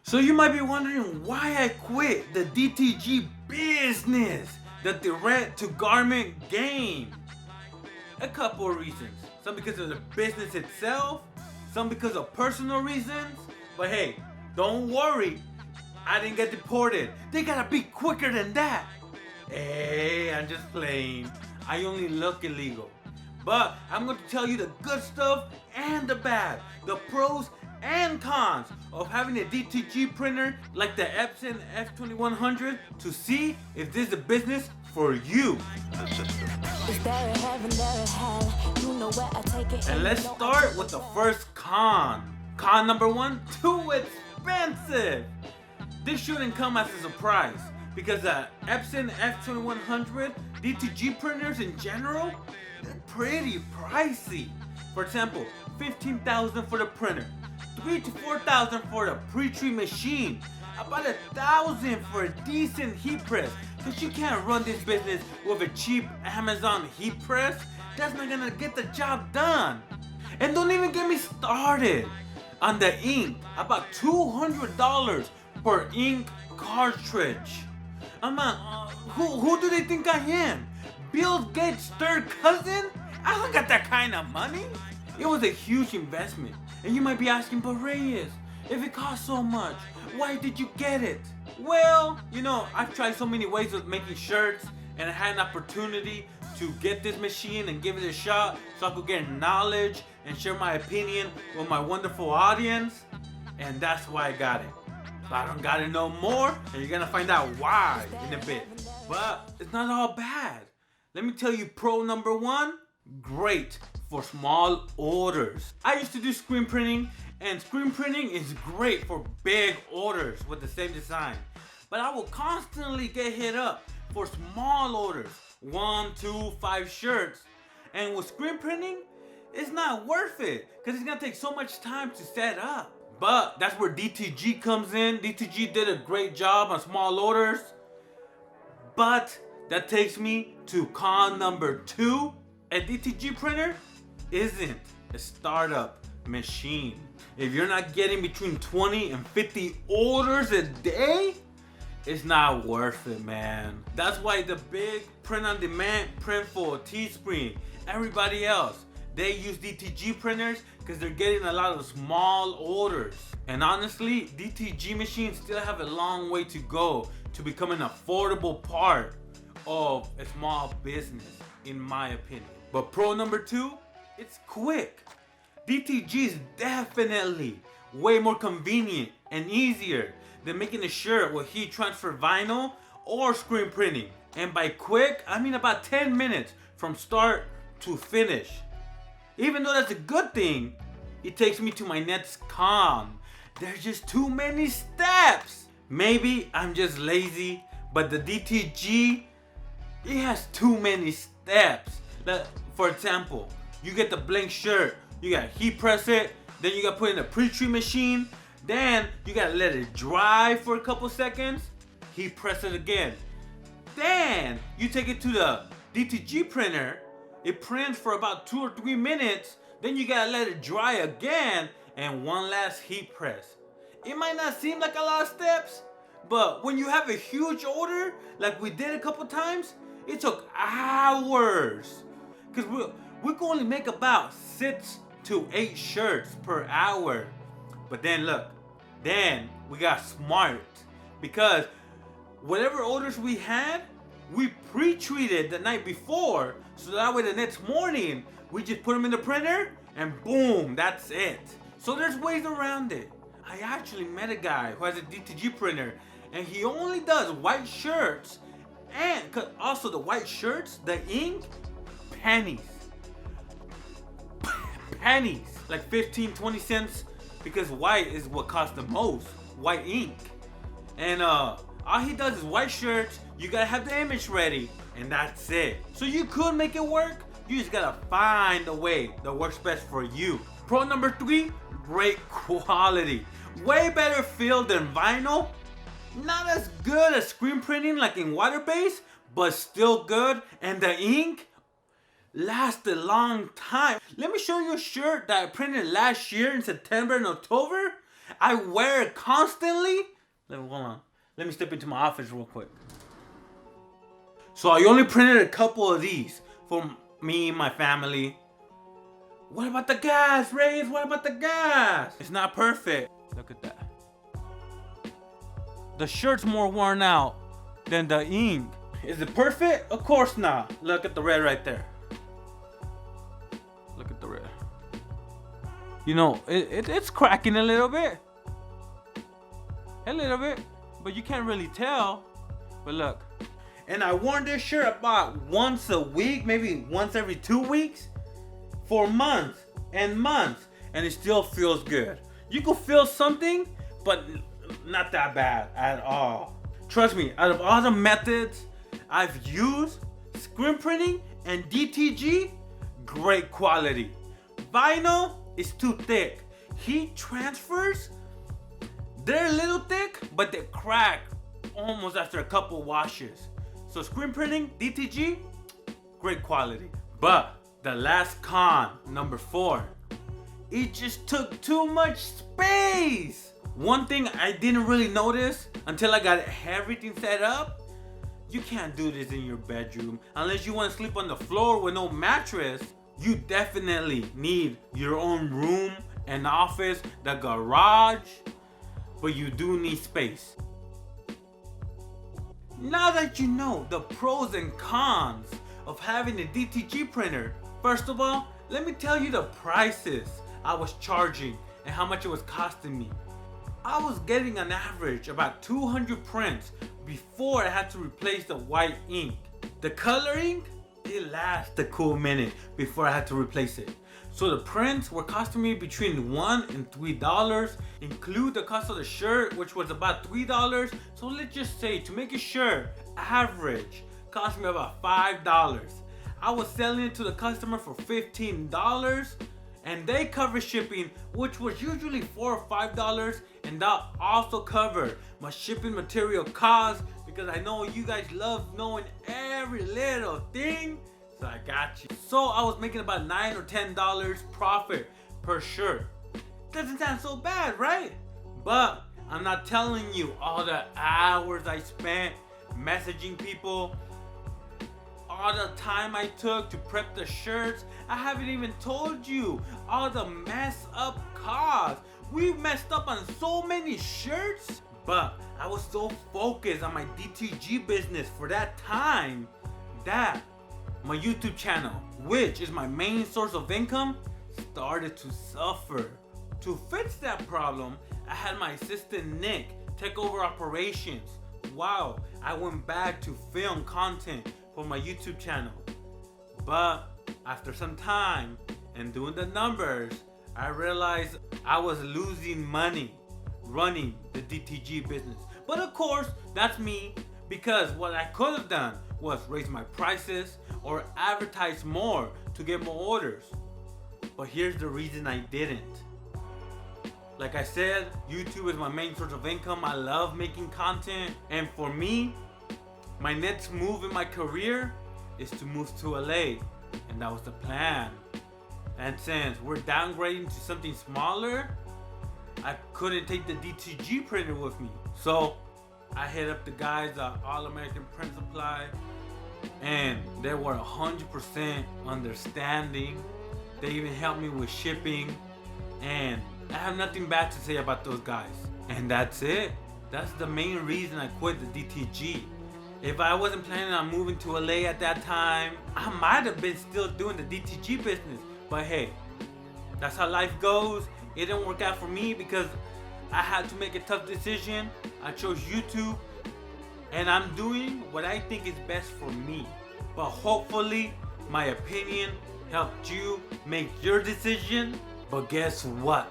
So you might be wondering why I quit the DTG business, the direct to garment game. A couple of reasons. Some because of the business itself, some because of personal reasons. But hey, don't worry, I didn't get deported. They gotta be quicker than that. Hey, I'm just playing. I only look illegal. But I'm going to tell you the good stuff and the bad, the pros and cons of having a DTG printer like the Epson F2100 to see if this is a business for you. And let's start with the first con. Con number one, too expensive. This shouldn't come as a surprise because the Epson F2100 DTG printers in general, they're pretty pricey. For example, $15,000 for the printer, $3,000 to $4,000 for the pre-treat machine, about $1,000 for a decent heat press. Cause you can't run this business with a cheap Amazon heat press. That's not gonna get the job done. And don't even get me started on the ink. About $200 per ink cartridge. I'm not, who do they think I am? Bill Gates' third cousin? I don't got that kind of money. It was a huge investment. And you might be asking, but Reyes, if it costs so much, why did you get it? Well, you know, I've tried so many ways of making shirts, and I had an opportunity to get this machine and give it a shot so I could get knowledge and share my opinion with my wonderful audience, and that's why I got it. But I don't got it no more, and you're gonna find out why in a bit. But it's not all bad. Let me tell you pro number one, great for small orders. I used to do screen printing, and screen printing is great for big orders with the same design. But I will constantly get hit up for small orders, 1, 2, 5 shirts. And with screen printing, it's not worth it because it's gonna take so much time to set up. But that's where DTG comes in. DTG did a great job on small orders. But that takes me to con number two. A DTG printer isn't a startup machine. If you're not getting between 20 and 50 orders a day, it's not worth it, man. That's why the big print-on-demand, Printful, Teespring, everybody else, they use DTG printers because they're getting a lot of small orders. And honestly, DTG machines still have a long way to go to become an affordable part of a small business, in my opinion. But pro number two, it's quick. DTG is definitely way more convenient and easier than making a shirt with heat transfer vinyl or screen printing. And by quick, I mean about 10 minutes from start to finish. Even though that's a good thing, it takes me to my next con. There's just too many steps. Maybe I'm just lazy, but the DTG, it has too many steps. For example, you get the blank shirt, you gotta heat press it, then you gotta put it in a pre-treat machine, then you gotta let it dry for a couple seconds, heat press it again. Then you take it to the DTG printer, it prints for about 2 or 3 minutes, then you gotta let it dry again, and one last heat press. It might not seem like a lot of steps, but when you have a huge order, like we did a couple times, it took hours. Cause we can only make about 6 to 8 shirts per hour. But then look, then we got smart, because whatever orders we had, we pre-treated the night before, so that way the next morning we just put them in the printer and boom, that's it. So there's ways around it. I actually met a guy who has a DTG printer, and he only does white shirts, and also the white shirts, the ink, pennies, like 15, 20 cents, because white is what costs the most, white ink. And all he does is white shirts, you gotta have the image ready, and that's it. So you could make it work, you just gotta find a way that works best for you. Pro number 3, great quality. Way better feel than vinyl. Not as good as screen printing like in water-based, but still good. And the ink lasts a long time. Let me show you a shirt that I printed last year in September and October. I wear it constantly. Hold on. Let me step into my office real quick. So I only printed a couple of these for me and my family. What about the gas, Reyes? What about the gas? It's not perfect. Look at that. The shirt's more worn out than the ink. Is it perfect? Of course not. Look at the red right there. Look at the red. You know, it's cracking a little bit. A little bit. But you can't really tell. But look. And I worn this shirt about once a week, maybe once every 2 weeks. For months and months. And it still feels good. You can feel something, but not that bad at all. Trust me, out of all the methods I've used, screen printing and DTG, great quality. Vinyl is too thick. Heat transfers, they're a little thick, but they crack almost after a couple washes. So screen printing, DTG, great quality. But the last con, number 4, it just took too much space. One thing I didn't really notice until I got everything set up, you can't do this in your bedroom unless you want to sleep on the floor with no mattress. You definitely need your own room and office, the garage, but you do need space. Now that you know the pros and cons of having a DTG printer, first of all, let me tell you the prices I was charging and how much it was costing me. I was getting an average about 200 prints before I had to replace the white ink. The color ink, it lasts a cool minute before I had to replace it. So the prints were costing me between $1 and $3, include the cost of the shirt, which was about $3. So let's just say to make a shirt average cost me about $5. I was selling it to the customer for $15. And they cover shipping, which was usually $4 or $5, and that also covered my shipping material costs, because I know you guys love knowing every little thing, so I got you. So I was making about $9 or $10 profit per shirt. Doesn't sound so bad, right? But I'm not telling you all the hours I spent messaging people, all the time I took to prep the shirts. I haven't even told you all the mess up costs. We messed up on so many shirts, but I was so focused on my DTG business for that time that my YouTube channel, which is my main source of income, started to suffer. To fix that problem, I had my assistant Nick take over operations while I went back to film content for my YouTube channel. But after some time and doing the numbers, I realized I was losing money running the DTG business. But of course, that's me, because what I could have done was raise my prices or advertise more to get more orders. But here's the reason I didn't. Like I said, YouTube is my main source of income. I love making content, and for me, my next move in my career is to move to LA, and that was the plan. And since we're downgrading to something smaller, I couldn't take the DTG printer with me. So I hit up the guys at All American Print Supply, and they were 100% understanding. They even helped me with shipping, and I have nothing bad to say about those guys. And that's it. That's the main reason I quit the DTG. If I wasn't planning on moving to LA at that time, I might have been still doing the DTG business. But hey, that's how life goes. It didn't work out for me because I had to make a tough decision. I chose YouTube, and I'm doing what I think is best for me. But hopefully, my opinion helped you make your decision. But guess what?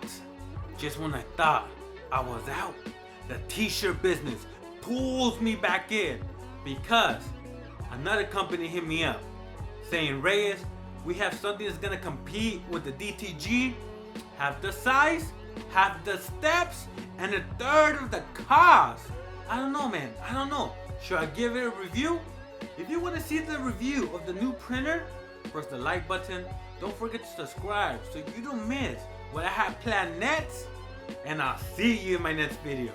Just when I thought I was out, the t-shirt business pulls me back in. Because another company hit me up saying, Reyes, we have something that's gonna compete with the DTG, have the size, have the steps, and a third of the cost. I don't know, man. I don't know. Should I give it a review? If you want to see the review of the new printer, press the like button. Don't forget to subscribe so you don't miss what I have planned next. and I'll see you in my next video.